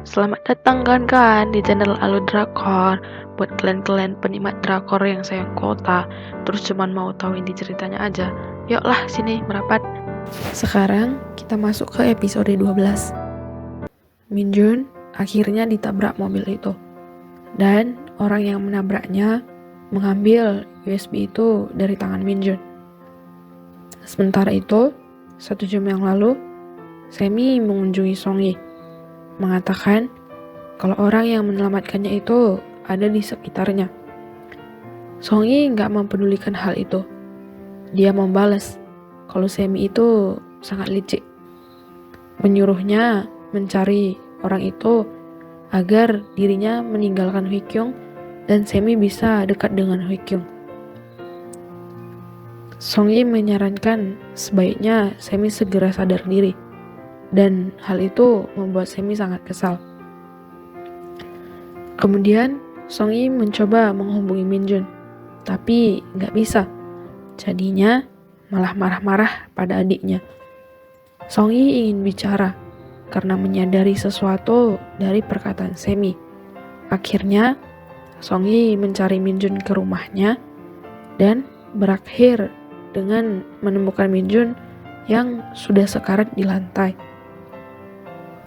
Selamat datang kawan-kawan di channel Alur Drakor. Buat kalian-kalian penikmat drakor yang sayang kota, terus cuman mau tahu inti ceritanya aja, yuklah sini merapat. Sekarang kita masuk ke episode 12. Minjun akhirnya ditabrak mobil itu, dan orang yang menabraknya mengambil USB itu dari tangan Minjun. Sementara itu, 1 jam yang lalu, Semi mengunjungi Songyi, mengatakan kalau orang yang menyelamatkannya itu ada di sekitarnya. Songyi nggak mempedulikan hal itu. Dia membalas kalau Semi itu sangat licik, menyuruhnya mencari orang itu agar dirinya meninggalkan Hwikyung dan Semi bisa dekat dengan Hwikyung. Songyi menyarankan sebaiknya Semi segera sadar diri, dan hal itu membuat Semi sangat kesal. Kemudian Songyi mencoba menghubungi Minjun, tapi nggak bisa. Jadinya malah marah-marah pada adiknya. Songyi ingin bicara karena menyadari sesuatu dari perkataan Semi. Akhirnya Songyi mencari Minjun ke rumahnya dan berakhir dengan menemukan Minjun yang sudah sekarat di lantai.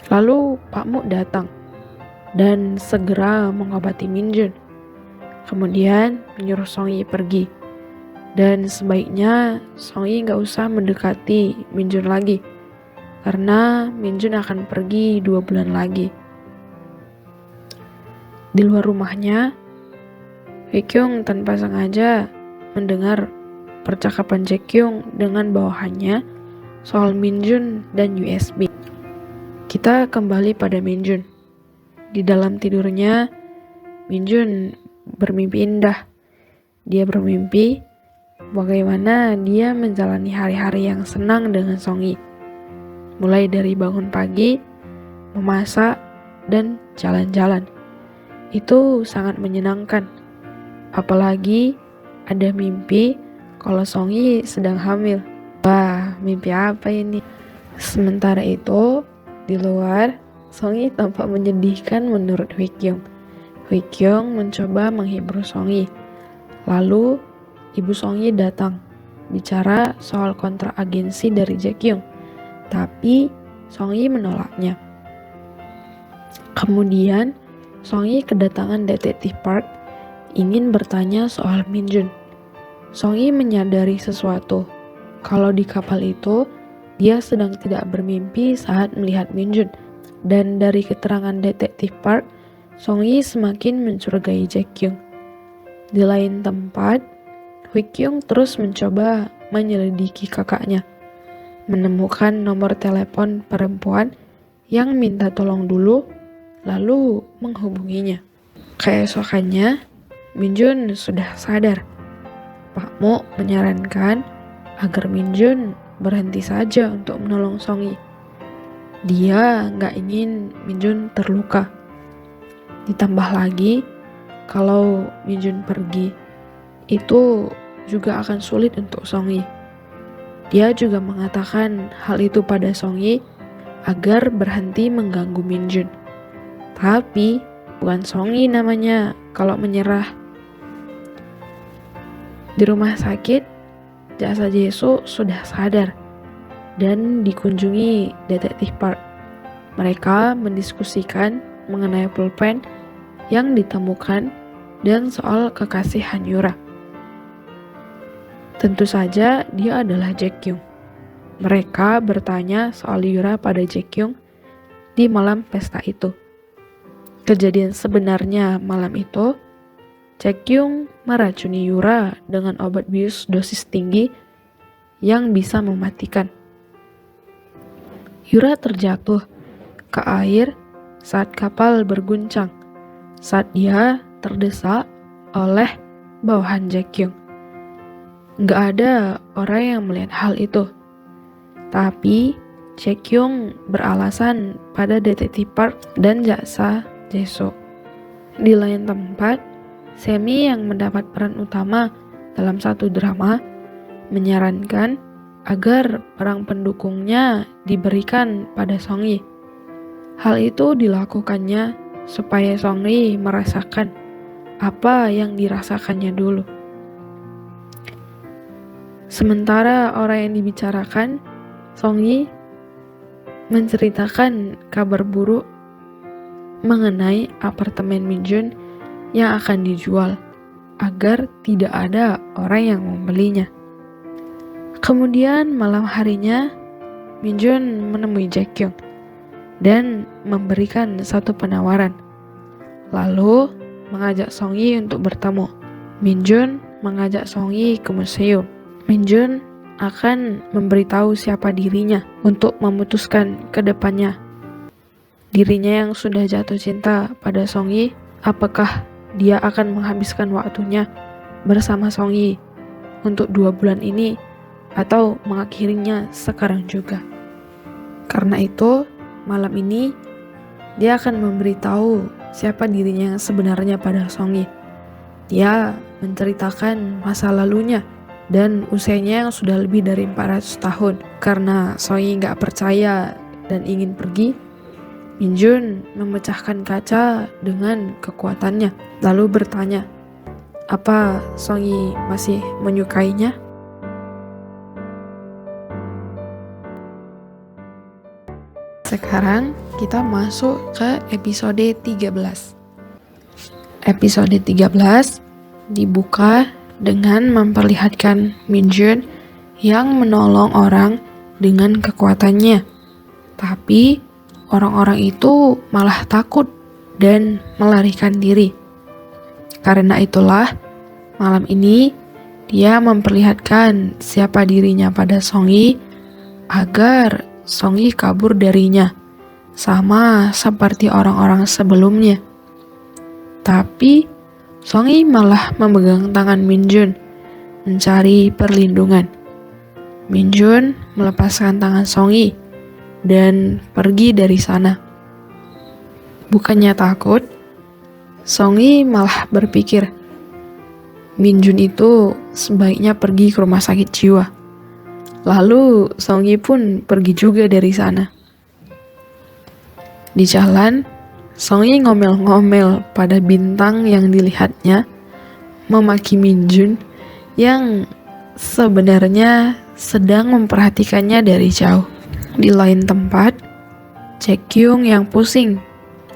Lalu Pak Mu datang dan segera mengobati Minjun. Kemudian menyuruh Songyi pergi. Dan sebaiknya Songyi nggak usah mendekati Minjun lagi, karena Minjun akan pergi 2 bulan lagi. Di luar rumahnya, Hwikyung tanpa sengaja mendengar percakapan Jaekyung dengan bawahannya soal Minjun dan USB. Kita kembali pada Minjun. Di dalam tidurnya, Minjun bermimpi indah. Dia bermimpi bagaimana dia menjalani hari-hari yang senang dengan Songyi. Mulai dari bangun pagi, memasak, dan jalan-jalan. Itu sangat menyenangkan. Apalagi ada mimpi kalau Songyi sedang hamil. Wah, mimpi apa ini? Sementara itu, di luar, Songyi tampak menyedihkan menurut Hwikyung. Hwikyung mencoba menghibur Songyi. Lalu, ibu Songyi datang, bicara soal kontrak agensi dari Jaekyung. Tapi, Songyi menolaknya. Kemudian, Songyi kedatangan detektif Park, ingin bertanya soal Minjun. Songyi menyadari sesuatu, kalau di kapal itu, dia sedang tidak bermimpi saat melihat Minjun. Dan dari keterangan detektif Park, Songyi semakin mencurigai Jaekyung. Di lain tempat, Hwikyung terus mencoba menyelidiki kakaknya, menemukan nomor telepon perempuan yang minta tolong dulu, lalu menghubunginya. Keesokannya, Minjun sudah sadar. Pak Mo menyarankan agar Minjun berhenti saja untuk menolong Songyi. Dia nggak ingin Minjun terluka. Ditambah lagi, kalau Minjun pergi, itu juga akan sulit untuk Songyi. Dia juga mengatakan hal itu pada Songyi agar berhenti mengganggu Minjun. Tapi bukan Songyi namanya kalau menyerah. Di rumah sakit, Jasa Jesu sudah sadar dan dikunjungi detektif Park. Mereka mendiskusikan mengenai pulpen yang ditemukan dan soal kekasih Han Yura. Tentu saja dia adalah Jaekyung. Mereka bertanya soal Yura pada Jaekyung di malam pesta itu. Kejadian sebenarnya malam itu, Jaekyung meracuni Yura dengan obat bius dosis tinggi yang bisa mematikan. Yura terjatuh ke air saat kapal berguncang, saat dia terdesak oleh bawahan Jaekyung. Nggak ada orang yang melihat hal itu. Tapi Jaekyung beralasan pada detektif Park dan Jasa Jesu. Di lain tempat, Semi yang mendapat peran utama dalam satu drama menyarankan agar perang pendukungnya diberikan pada Songyi. Hal itu dilakukannya supaya Song-yi merasakan apa yang dirasakannya dulu. Sementara orang yang dibicarakan, Song-yi menceritakan kabar buruk mengenai apartemen Min-jun yang akan dijual agar tidak ada orang yang membelinya. Kemudian malam harinya, Min-jun menemui Jae-kyung dan memberikan satu penawaran. Lalu mengajak Song-yi untuk bertemu. Min-jun mengajak Song-yi ke museum. Min-jun akan memberitahu siapa dirinya untuk memutuskan ke depannya. Dirinya yang sudah jatuh cinta pada Song-yi, apakah dia akan menghabiskan waktunya bersama Song-yi untuk 2 bulan ini atau mengakhirinya sekarang juga. Karena itu, malam ini dia akan memberitahu siapa dirinya yang sebenarnya pada Song-yi. Dia menceritakan masa lalunya dan usianya yang sudah lebih dari 400 tahun. Karena Song-yi gak percaya dan ingin pergi, Min-jun memecahkan kaca dengan kekuatannya, lalu bertanya, apa Song-yi masih menyukainya? Sekarang kita masuk ke episode 13. Episode 13 dibuka dengan memperlihatkan Min-jun yang menolong orang dengan kekuatannya. Tapi orang-orang itu malah takut dan melarikan diri. Karena itulah malam ini dia memperlihatkan siapa dirinya pada Song-yi agar Song-yi kabur darinya, sama seperti orang-orang sebelumnya. Tapi Song-yi malah memegang tangan Min-jun, mencari perlindungan. Min-jun melepaskan tangan Song-yi dan pergi dari sana. Bukannya takut, Song-yi malah berpikir, Min-jun itu sebaiknya pergi ke rumah sakit jiwa. Lalu Song-yi pun pergi juga dari sana. Di jalan, Song-yi ngomel-ngomel pada bintang yang dilihatnya, memaki Min-jun yang sebenarnya sedang memperhatikannya dari jauh. Di lain tempat, Jae-kyung yang pusing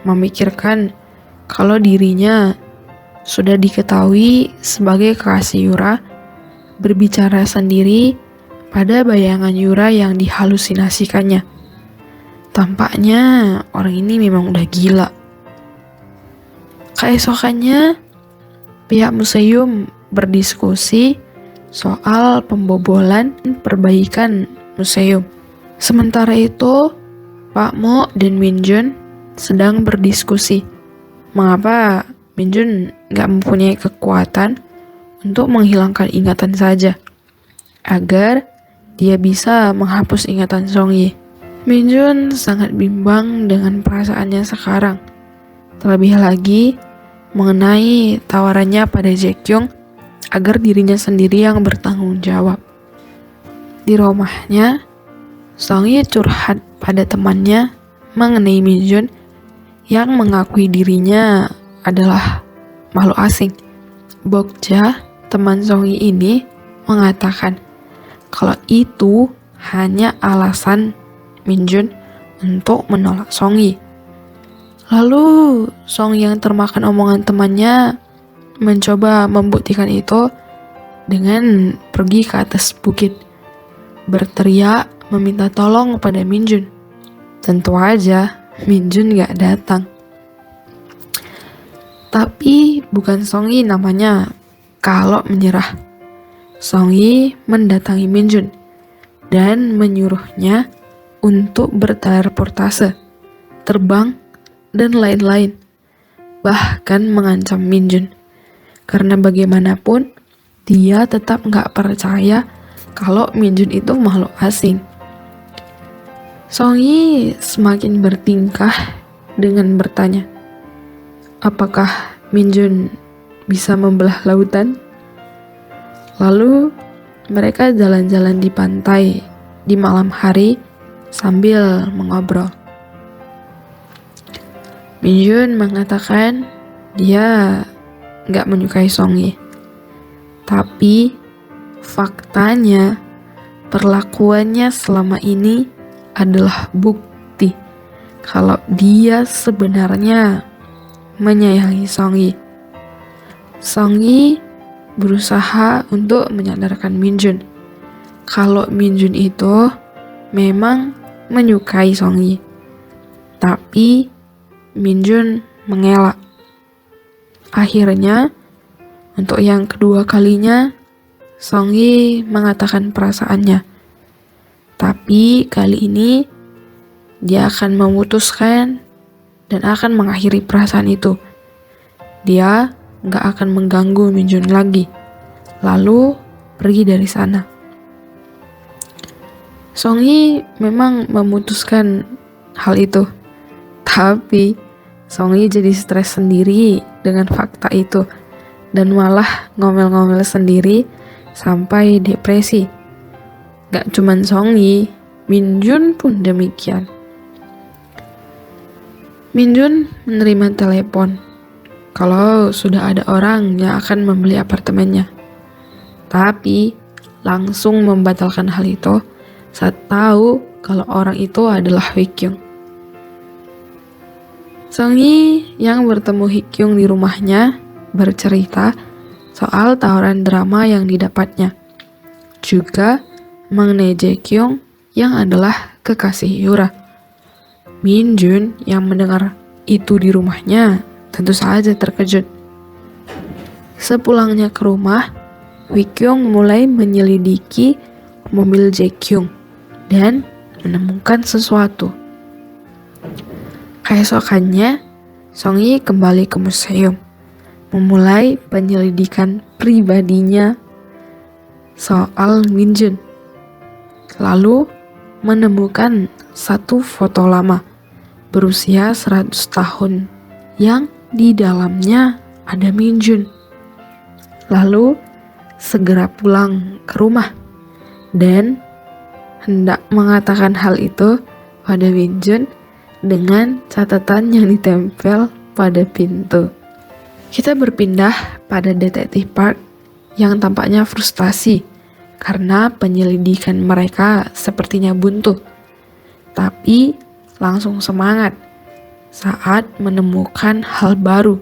memikirkan kalau dirinya sudah diketahui sebagai kekasih Yura berbicara sendiri pada bayangan Yura yang dihalusinasikannya. Tampaknya orang ini memang udah gila. Keesokannya, pihak museum berdiskusi soal pembobolan dan perbaikan museum. Sementara itu, Pak Mo dan Min-jun sedang berdiskusi. Mengapa Min-jun gak mempunyai kekuatan untuk menghilangkan ingatan saja, agar dia bisa menghapus ingatan Song-yi. Min-jun sangat bimbang dengan perasaannya sekarang. Terlebih lagi mengenai tawarannya pada Jae-kyung agar dirinya sendiri yang bertanggung jawab. Di rumahnya, Song-yi curhat pada temannya mengenai Min-jun yang mengakui dirinya adalah makhluk asing. Bokja, teman Song-yi ini, mengatakan kalau itu hanya alasan Min-jun untuk menolak Song-yi. Lalu Song-yi yang termakan omongan temannya mencoba membuktikan itu dengan pergi ke atas bukit, berteriak meminta tolong kepada Min-jun. Tentu aja Min-jun gak datang. Tapi bukan Song-yi namanya kalau menyerah. Song-yi mendatangi Min-jun dan menyuruhnya untuk berteleportase, terbang, dan lain-lain. Bahkan mengancam Min-jun. Karena bagaimanapun, dia tetap gak percaya kalau Min-jun itu makhluk asing. Song-yi semakin bertingkah dengan bertanya, apakah Min-jun bisa membelah lautan? Lalu mereka jalan-jalan di pantai di malam hari sambil mengobrol. Min Jun mengatakan dia nggak menyukai Song Yi. Tapi faktanya perlakuannya selama ini adalah bukti kalau dia sebenarnya menyayangi Song Yi. Song Yi berusaha untuk menyadarkan Min Jun kalau Min Jun itu memang menyukai Song Yi. Tapi Min Jun mengelak. Akhirnya, untuk yang kedua kalinya, Song Yi mengatakan perasaannya. Tapi kali ini, dia akan memutuskan dan akan mengakhiri perasaan itu. Dia gak akan mengganggu Min Jun lagi. Lalu, pergi dari sana. Song Yi memang memutuskan hal itu. Tapi Song Yi jadi stres sendiri dengan fakta itu dan malah ngomel-ngomel sendiri sampai depresi. Gak cuman Song Yi, Min Jun pun demikian. Min Jun menerima telepon kalau sudah ada orang yang akan membeli apartemennya. Tapi langsung membatalkan hal itu saat tahu kalau orang itu adalah Wi Kyung. Song Yi yang bertemu Hee Kyung di rumahnya bercerita soal tawaran drama yang didapatnya. Juga mengenai Jae Kyung yang adalah kekasih Yura. Min Jun yang mendengar itu di rumahnya tentu saja terkejut. Sepulangnya ke rumah, Wi Kyung mulai menyelidiki mobil Jae Kyung dan menemukan sesuatu. Keesokannya, Song Yi kembali ke museum, memulai penyelidikan pribadinya soal Min Jun. Lalu menemukan satu foto lama berusia 100 tahun yang di dalamnya ada Min Jun. Lalu segera pulang ke rumah dan hendak mengatakan hal itu pada Min Jun dengan catatan yang ditempel pada pintu. Kita berpindah pada detektif Park yang tampaknya frustasi karena penyelidikan mereka sepertinya buntu. Tapi langsung semangat saat menemukan hal baru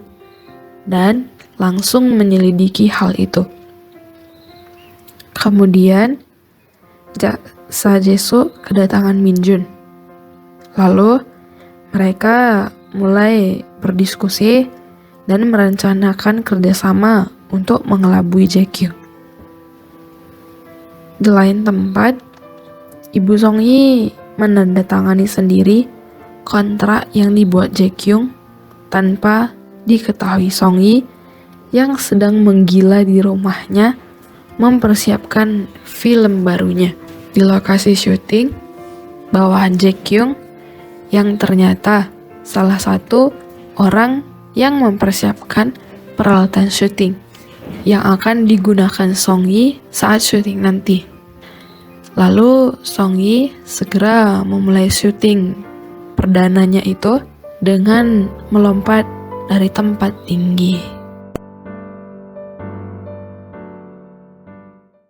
dan langsung menyelidiki hal itu. Kemudian Jaksa Jae-soo kedatangan Min Jun. Lalu mereka mulai berdiskusi dan merencanakan kerjasama untuk mengelabui Jae Kyung. Di lain tempat, Ibu Song Yi menandatangani sendiri kontrak yang dibuat Jae Kyung tanpa diketahui Song Yi yang sedang menggila di rumahnya mempersiapkan film barunya. Di lokasi syuting, bawahan Jae Kyung yang ternyata salah satu orang yang mempersiapkan peralatan syuting yang akan digunakan Song Yi saat syuting nanti. Lalu Song Yi segera memulai syuting perdananya itu dengan melompat dari tempat tinggi.